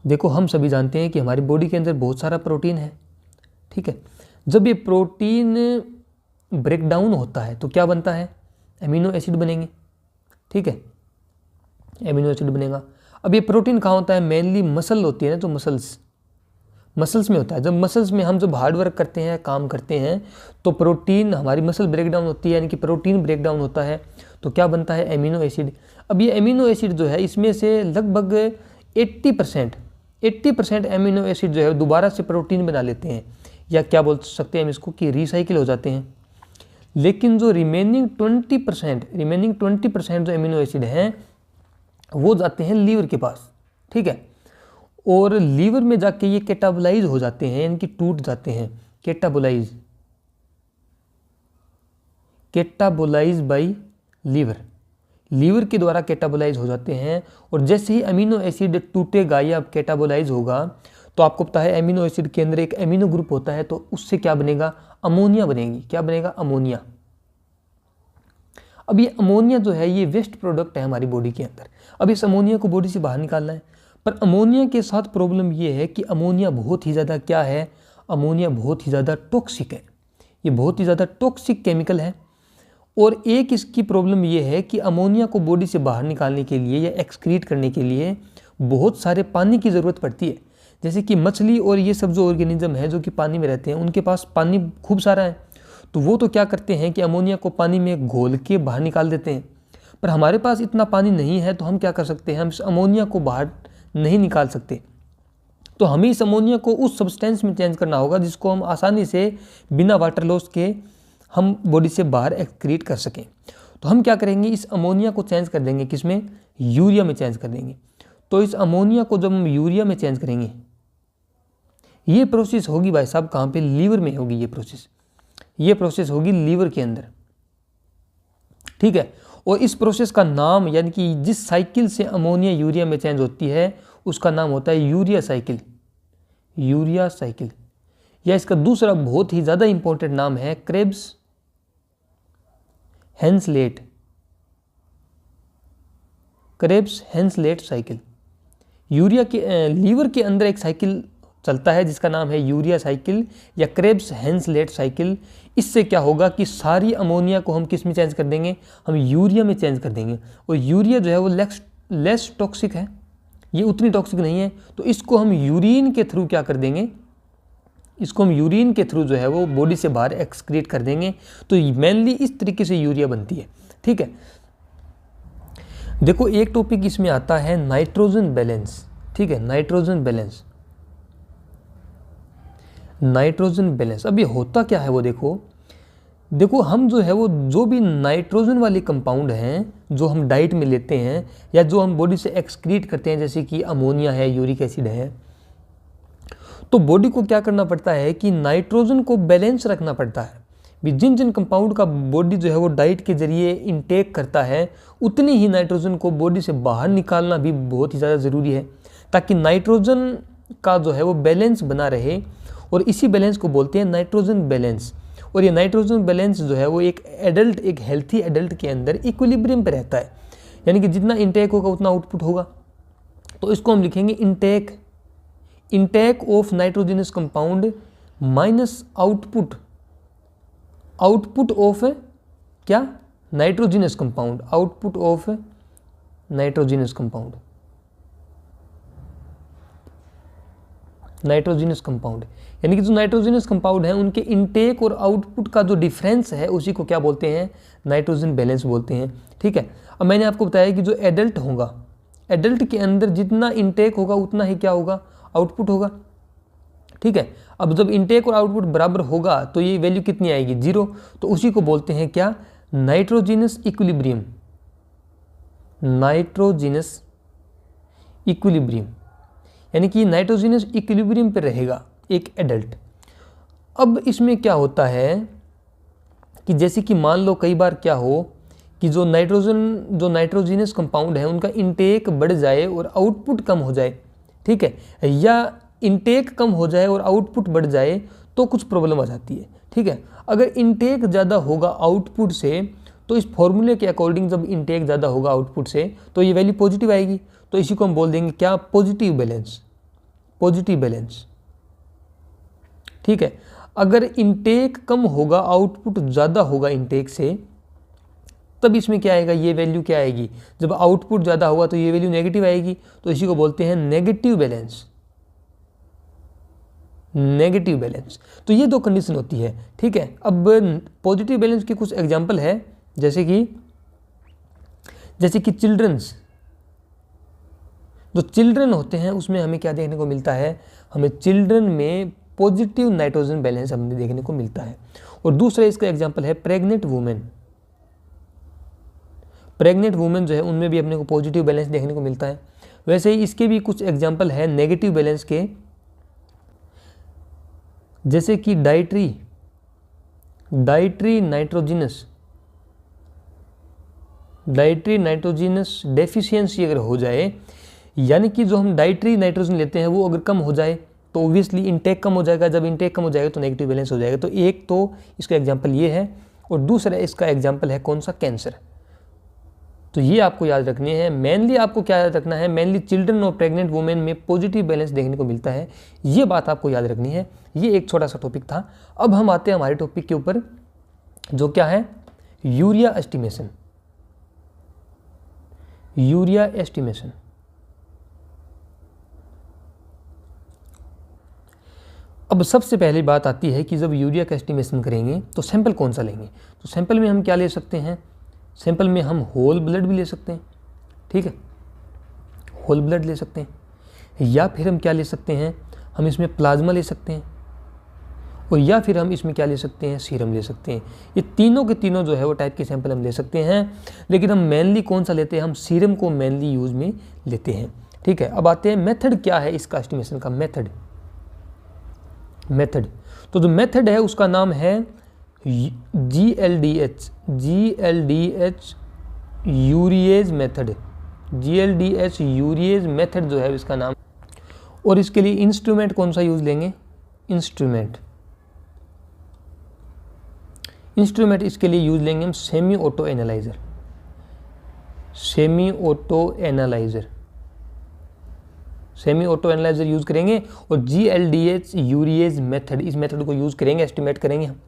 देखो हम सभी जानते हैं कि हमारी बॉडी के अंदर बहुत सारा प्रोटीन है, ठीक है। जब ये प्रोटीन ब्रेक डाउन होता है तो क्या बनता है, एमिनो एसिड बनेंगे, ठीक है, एमिनो एसिड बनेगा। अब ये प्रोटीन कहाँ होता है, मेनली मसल होती है ना, तो मसल्स में होता है। जब मसल्स में हम जब हार्ड वर्क करते हैं, काम करते हैं, तो प्रोटीन, हमारी मसल ब्रेक डाउन होती है, यानी कि प्रोटीन ब्रेक डाउन होता है, तो क्या बनता है, एमिनो एसिड। अब ये एमिनो एसिड जो है, इसमें से लगभग 80% एमिनो एसिड जो है दोबारा से प्रोटीन बना लेते हैं, या क्या बोल सकते हैं हम इसको कि रिसाइकिल हो जाते हैं। लेकिन जो रिमेनिंग 20% जो एमिनो एसिड हैं वो जाते हैं लीवर के पास, ठीक है। और लीवर में जाके ये कैटाबोलाइज हो जाते हैं, यानी कि टूट जाते हैं, कैटाबोलाइज बाय लीवर के द्वारा कैटाबोलाइज हो जाते हैं। और जैसे ही अमीनो एसिड टूटेगा या कैटाबोलाइज होगा, तो आपको पता है एमिनो एसिड के अंदर एक एमिनो ग्रुप होता है, तो उससे क्या बनेगा, अमोनिया बनेगी। क्या बनेगा, अमोनिया। अब ये अमोनिया जो है ये वेस्ट प्रोडक्ट है हमारी बॉडी के अंदर। अब इस अमोनिया को बॉडी से बाहर निकालना है, पर अमोनिया के साथ प्रॉब्लम ये है कि अमोनिया बहुत ही ज़्यादा क्या है, अमोनिया बहुत ही ज़्यादा टॉक्सिक है, ये बहुत ही ज़्यादा टॉक्सिक केमिकल है। और एक इसकी प्रॉब्लम ये है कि अमोनिया को बॉडी से बाहर निकालने के लिए या एक्सक्रीट करने के लिए बहुत सारे पानी की ज़रूरत पड़ती है। जैसे कि मछली और ये सब जो ऑर्गेनिज्म है जो कि पानी में रहते हैं, उनके पास पानी खूब सारा है, तो वो तो क्या करते हैं कि अमोनिया को पानी में घोल के बाहर निकाल देते हैं। पर हमारे पास इतना पानी नहीं है, तो हम क्या कर सकते हैं, हम इस अमोनिया को बाहर नहीं निकाल सकते। तो हमें इस अमोनिया को उस सब्सटेंस में चेंज करना होगा जिसको हम आसानी से बिना वाटर लॉस के हम बॉडी से बाहर एक्सक्रीट कर सकें। तो हम क्या करेंगे, इस अमोनिया को चेंज कर देंगे, किसमें, यूरिया में चेंज कर देंगे। तो इस अमोनिया को जब हम यूरिया में चेंज करेंगे, ये प्रोसेस होगी भाई साहब कहाँ पे, लीवर में होगी ये प्रोसेस होगी लीवर के अंदर, ठीक है। और इस प्रोसेस का नाम, यानी कि जिस साइकिल से अमोनिया यूरिया में चेंज होती है, उसका नाम होता है यूरिया साइकिल। या इसका दूसरा बहुत ही ज़्यादा इंपॉर्टेंट नाम है क्रेब्स हेंसलेट साइकिल। यूरिया के लीवर के अंदर एक साइकिल चलता है जिसका नाम है यूरिया साइकिल या क्रेब्स हेंसलेट साइकिल। इससे क्या होगा कि सारी अमोनिया को हम किस में चेंज कर देंगे, हम यूरिया में चेंज कर देंगे। और यूरिया जो है वो लेस टॉक्सिक है, ये उतनी टॉक्सिक नहीं है, तो इसको हम यूरिन के थ्रू क्या कर देंगे, इसको हम यूरिन के थ्रू जो है वो बॉडी से बाहर एक्सक्रीट कर देंगे। तो मेनली इस तरीके से यूरिया बनती है, ठीक है। देखो एक टॉपिक इसमें आता है नाइट्रोजन बैलेंस, ठीक है, नाइट्रोजन बैलेंस। अब ये होता क्या है वो देखो हम जो है वो जो भी नाइट्रोजन वाले कंपाउंड हैं जो हम डाइट में लेते हैं या जो हम बॉडी से एक्सक्रीट करते हैं, जैसे कि अमोनिया है, यूरिक एसिड है, तो बॉडी को क्या करना पड़ता है कि नाइट्रोजन को बैलेंस रखना पड़ता है। भी जिन कंपाउंड का बॉडी जो है वो डाइट के जरिए इंटेक करता है, उतनी ही नाइट्रोजन को बॉडी से बाहर निकालना भी बहुत ही ज़्यादा ज़रूरी है, ताकि नाइट्रोजन का जो है वो बैलेंस बना रहे। और इसी बैलेंस को बोलते हैं नाइट्रोजन बैलेंस। और ये नाइट्रोजन बैलेंस जो है वो एक हेल्थी एडल्ट के अंदर इक्विलिब्रियम पे रहता है, यानी कि जितना इंटेक होगा उतना आउटपुट होगा। तो इसको हम लिखेंगे intake of nitrogenous compound minus output of क्या, nitrogenous compound, output of nitrogenous compound. यानी कि जो नाइट्रोजनस कंपाउंड हैं उनके इनटेक और आउटपुट का जो डिफरेंस है उसी को क्या बोलते हैं, नाइट्रोजन बैलेंस बोलते हैं, ठीक है। अब मैंने आपको बताया कि जो एडल्ट होगा, एडल्ट के अंदर जितना इनटेक होगा उतना ही क्या होगा, आउटपुट होगा, ठीक है। अब जब इनटेक और आउटपुट बराबर होगा तो ये वैल्यू कितनी आएगी, 0। तो उसी को बोलते हैं क्या, नाइट्रोजनस इक्विलिब्रियम, यानी कि नाइट्रोजनस इक्विलिब्रियम पे रहेगा एक एडल्ट। अब इसमें क्या होता है कि जैसे कि मान लो कई बार क्या हो कि जो नाइट्रोजनस कंपाउंड है उनका इनटेक बढ़ जाए और आउटपुट कम हो जाए, ठीक है, या इनटेक कम हो जाए और आउटपुट बढ़ जाए तो कुछ प्रॉब्लम आ जाती है, ठीक है। अगर इनटेक ज़्यादा होगा आउटपुट से, तो इस फॉर्मूले के अकॉर्डिंग जब इनटेक ज़्यादा होगा आउटपुट से तो ये वैल्यू पॉजिटिव आएगी। तो इसी को हम बोल देंगे क्या, पॉजिटिव बैलेंस, पॉजिटिव बैलेंस। ठीक है, अगर इनटेक कम होगा, आउटपुट ज़्यादा होगा इनटेक से, तब इसमें क्या आएगा, ये वैल्यू क्या आएगी, जब आउटपुट ज़्यादा होगा तो ये वैल्यू नेगेटिव आएगी, तो इसी को बोलते हैं नेगेटिव बैलेंस। नेगेटिव बैलेंस, तो ये दो कंडीशन होती है। ठीक है, अब पॉजिटिव बैलेंस के कुछ एग्जांपल है, जैसे कि चिल्ड्रंस, जो चिल्ड्रन होते हैं उसमें हमें क्या देखने को मिलता है, हमें चिल्ड्रन में पॉजिटिव नाइट्रोजन बैलेंस हमें देखने को मिलता है। और दूसरा इसका एग्जांपल है प्रेग्नेंट वुमेन। प्रेग्नेंट वुमेन जो है उनमें भी अपने को पॉजिटिव बैलेंस देखने को मिलता है। वैसे ही इसके भी कुछ एग्जांपल है नेगेटिव बैलेंस के, जैसे कि डाइट्री नाइट्रोजिनस डेफिशिएंसी अगर हो जाए, यानी कि जो हम डाइट्री नाइट्रोजन लेते हैं वो अगर कम हो जाए तो ऑब्वियसली इनटेक कम हो जाएगा, जब इनटेक कम हो जाएगा तो नेगेटिव बैलेंस हो जाएगा। तो एक तो इसका एग्जांपल ये है, और दूसरा इसका एग्जांपल है कौन सा, कैंसर। तो ये आपको याद रखने हैं, मेनली आपको क्या याद रखना है, मेनली चिल्ड्रन और प्रेग्नेंट वुमेन में पॉजिटिव बैलेंस देखने को मिलता है, ये बात आपको याद रखनी है। ये एक छोटा सा टॉपिक था। अब हम आते हैं हमारे टॉपिक के ऊपर, जो क्या है, यूरिया एस्टिमेशन। यूरिया एस्टिमेशन, अब सबसे पहली बात आती है कि जब यूरिया का एस्टिमेशन करेंगे तो सैंपल कौन सा लेंगे। तो सैंपल में हम क्या ले सकते हैं, सैंपल में हम होल ब्लड भी ले सकते हैं। ठीक है, होल ब्लड ले सकते हैं, या फिर हम क्या ले सकते हैं, हम इसमें प्लाज्मा ले सकते हैं, और या फिर हम इसमें क्या ले सकते हैं, सीरम ले सकते हैं। ये तीनों के तीनों जो है वो टाइप के सैंपल हम ले सकते हैं, लेकिन हम मेनली कौन सा लेते हैं, हम सीरम को मेनली यूज़ में लेते हैं। ठीक है, अब आते हैं मेथड क्या है इसका एस्टिमेशन का, मेथड। तो जो मेथड है उसका नाम है GLDH urease method. GLDH urease method जो है इसका नाम। और इसके लिए इंस्ट्रूमेंट कौन सा यूज़ लेंगे, इंस्ट्रूमेंट इसके लिए यूज़ लेंगे हम सेमी ऑटो एनालाइजर यूज़ करेंगे, और GLDH यूरिएज मेथड, इस मेथड को यूज़ करेंगे, एस्टिमेट करेंगे हम।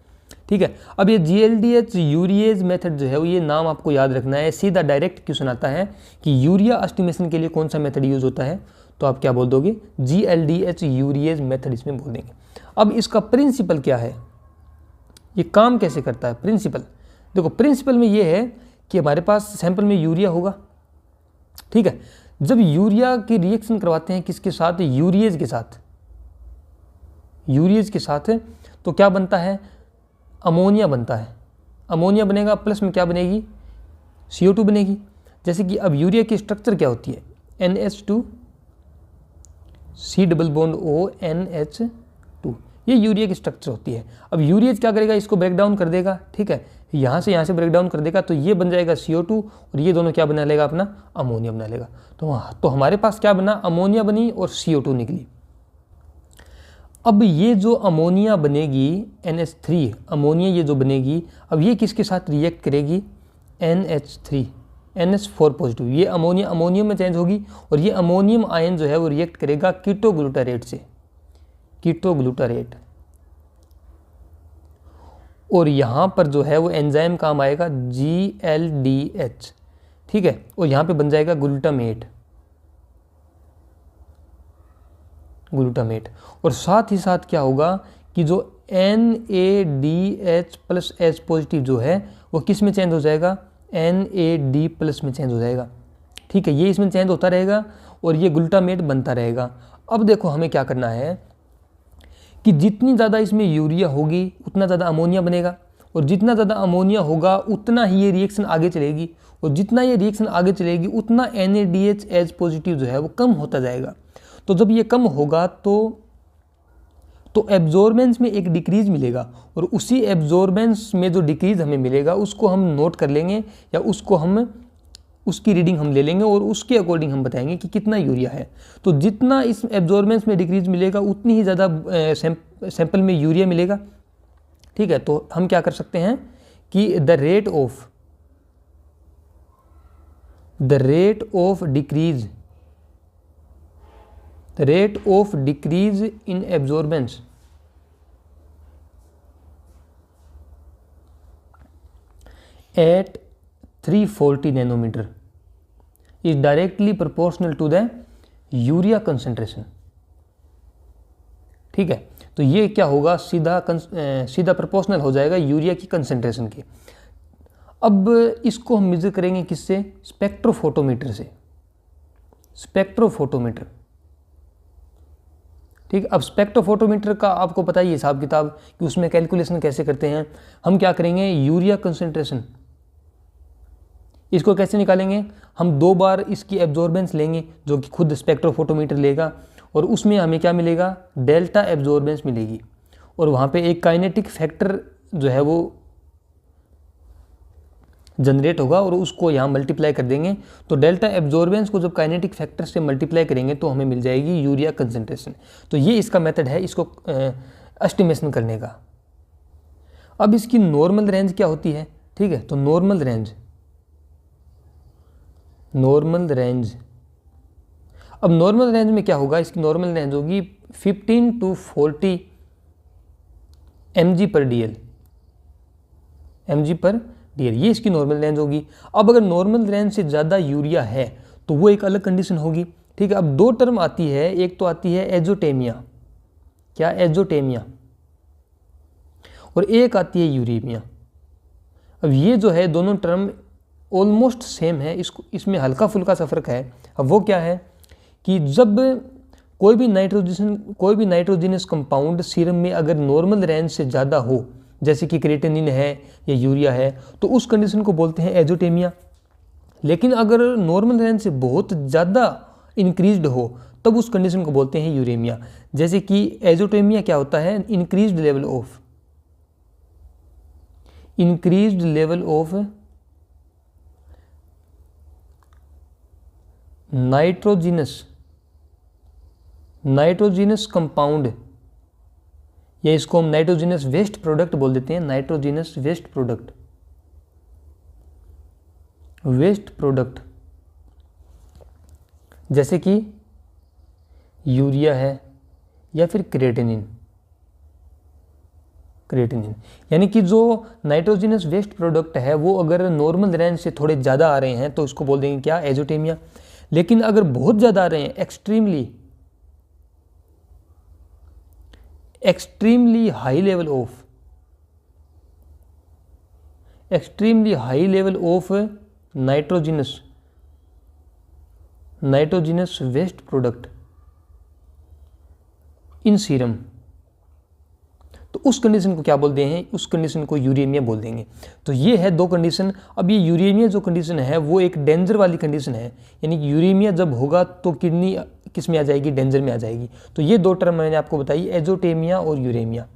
ठीक है, अब ये GLDH यूरिएज मेथड जो है ये नाम आपको याद रखना है। सीधा डायरेक्ट क्वेश्चन आता है कि यूरिया एस्टिमेशन के लिए कौन सा मेथड यूज़ होता है, तो आप क्या बोल दोगे, GLDH यूरिएज मेथड इसमें बोल देंगे। अब इसका प्रिंसिपल क्या है, ये काम कैसे करता है, प्रिंसिपल देखो, प्रिंसिपल में ये है कि हमारे पास सैंपल में यूरिया होगा। ठीक है, जब यूरिया की रिएक्शन करवाते हैं किसके साथ, यूरिएज के साथ, तो क्या बनता है, अमोनिया बनता है। अमोनिया बनेगा, प्लस में क्या बनेगी, CO2 बनेगी। जैसे कि अब यूरिया की स्ट्रक्चर क्या होती है, NH2 C double bond O NH2, ये यूरिया की स्ट्रक्चर होती है। अब यूरिएज क्या करेगा, इसको ब्रेक डाउन कर देगा। ठीक है, यहाँ से ब्रेक डाउन कर देगा, तो ये बन जाएगा CO2, और ये दोनों क्या बना लेगा, अपना अमोनिया बना लेगा। तो हमारे पास क्या बना, अमोनिया बनी और CO2 निकली। अब ये जो अमोनिया बनेगी NH3 अमोनिया, ये जो बनेगी, अब ये किसके साथ रिएक्ट करेगी, NH4 पॉजिटिव। ये अमोनिया अमोनियम में चेंज होगी, और ये अमोनियम आयन जो है वो रिएक्ट करेगा कीटोग्लूटारेट से, कीटोग्लूटारेट। और यहाँ पर जो है वो एंजाइम काम आएगा GLDH। ठीक है, और यहाँ पे बन जाएगा ग्लूटामेट। और साथ ही साथ क्या होगा कि जो NADH प्लस H पॉजिटिव जो है वो किस में चेंज हो जाएगा, NAD प्लस में चेंज हो जाएगा। ठीक है, ये इसमें चेंज होता रहेगा और ये ग्लूटामेट बनता रहेगा। अब देखो हमें क्या करना है कि जितनी ज़्यादा इसमें यूरिया होगी उतना ज़्यादा अमोनिया बनेगा, और जितना ज़्यादा अमोनिया होगा उतना ही ये रिएक्शन आगे चलेगी, और जितना ये रिएक्शन आगे चलेगी उतना NADH H पॉजिटिव जो है वो कम होता जाएगा। तो जब ये कम होगा तो एब्जॉर्बेंस में एक डिक्रीज मिलेगा, और उसी एब्जॉर्बेंस में जो डिक्रीज हमें मिलेगा उसको हम नोट कर लेंगे, या उसकी रीडिंग हम ले लेंगे, और उसके अकॉर्डिंग हम बताएंगे कि कितना यूरिया है। तो जितना इस एब्जॉर्बेंस में डिक्रीज मिलेगा उतनी ही ज़्यादा सैंपल में यूरिया मिलेगा। ठीक है, तो हम क्या कर सकते हैं कि the rate of decrease the rate of decrease in absorbance at 340 nanometre is directly proportional to the urea concentration. ठीक है, तो ये क्या होगा, सीधा प्रोपोर्शनल हो जाएगा यूरिया की कंसेंट्रेशन के। अब इसको हम मेजर करेंगे किससे, स्पेक्ट्रोफोटोमीटर से, स्पेक्ट्रोफोटोमीटर। ठीक, अब स्पेक्ट्रोफोटोमीटर का आपको पता ही हिसाब किताब कि उसमें कैलकुलेशन कैसे करते हैं। हम क्या करेंगे, यूरिया कंसेंट्रेशन, इसको कैसे निकालेंगे, हम 2 बार इसकी एब्जॉर्बेंस लेंगे जो कि खुद स्पेक्ट्रोफोटोमीटर लेगा, और उसमें हमें क्या मिलेगा, डेल्टा एब्जॉर्बेंस मिलेगी, और वहाँ पे एक काइनेटिक फैक्टर जो है वो जनरेट होगा और उसको यहाँ मल्टीप्लाई कर देंगे। तो डेल्टा एब्जॉर्बेंस को जब काइनेटिक फैक्टर से मल्टीप्लाई करेंगे तो हमें मिल जाएगी यूरिया कंसेंट्रेशन। तो ये इसका मेथड है इसको एस्टिमेशन करने का। अब इसकी नॉर्मल रेंज क्या होती है, ठीक है, तो नॉर्मल रेंज, अब नॉर्मल रेंज में क्या होगा, इसकी नॉर्मल रेंज होगी 15 to 40 mg पर DL, ये इसकी नॉर्मल रेंज होगी। अब अगर नॉर्मल रेंज से ज़्यादा यूरिया है तो वो एक अलग कंडीशन होगी। ठीक है, अब 2 टर्म आती है, एक तो आती है एजोटेमिया, क्या, एजोटेमिया, और एक आती है यूरेमिया। अब ये जो है दोनों टर्म ऑलमोस्ट सेम है, इसमें हल्का फुल्का सा फर्क है। अब वो क्या है कि जब कोई भी नाइट्रोजनस कंपाउंड सीरम में अगर नॉर्मल रेंज से ज़्यादा हो, जैसे कि क्रिएटिनिन है या यूरिया है, तो उस कंडीशन को बोलते हैं एजोटेमिया। लेकिन अगर नॉर्मल रेंज से बहुत ज़्यादा इंक्रीज्ड हो तब उस कंडीशन को बोलते हैं यूरेमिया। जैसे कि एजोटेमिया क्या होता है, increased level of nitrogenous compound, या इसको हम नाइट्रोजिनस वेस्ट प्रोडक्ट बोल देते हैं, नाइट्रोजिनस वेस्ट प्रोडक्ट, जैसे कि यूरिया है या फिर क्रिएटिनिन। यानी कि जो नाइट्रोजिनस वेस्ट प्रोडक्ट है वो अगर नॉर्मल रेंज से थोड़े ज़्यादा आ रहे हैं तो इसको बोल देंगे क्या, एजोटेमिया। लेकिन अगर बहुत ज़्यादा आ रहे हैं, extremely high level of nitrogenous waste product in serum, तो उस कंडीशन को क्या बोलते हैं, उस कंडीशन को यूरेमिया बोल देंगे। तो ये है 2 कंडीशन। अब ये यूरेमिया जो कंडीशन है वो एक डेंजर वाली कंडीशन है, यानी कि यूरेमिया जब होगा तो किडनी किस में आ जाएगी, डेंजर में आ जाएगी। तो ये 2 टर्म मैंने आपको बताई, एजोटेमिया और यूरेमिया।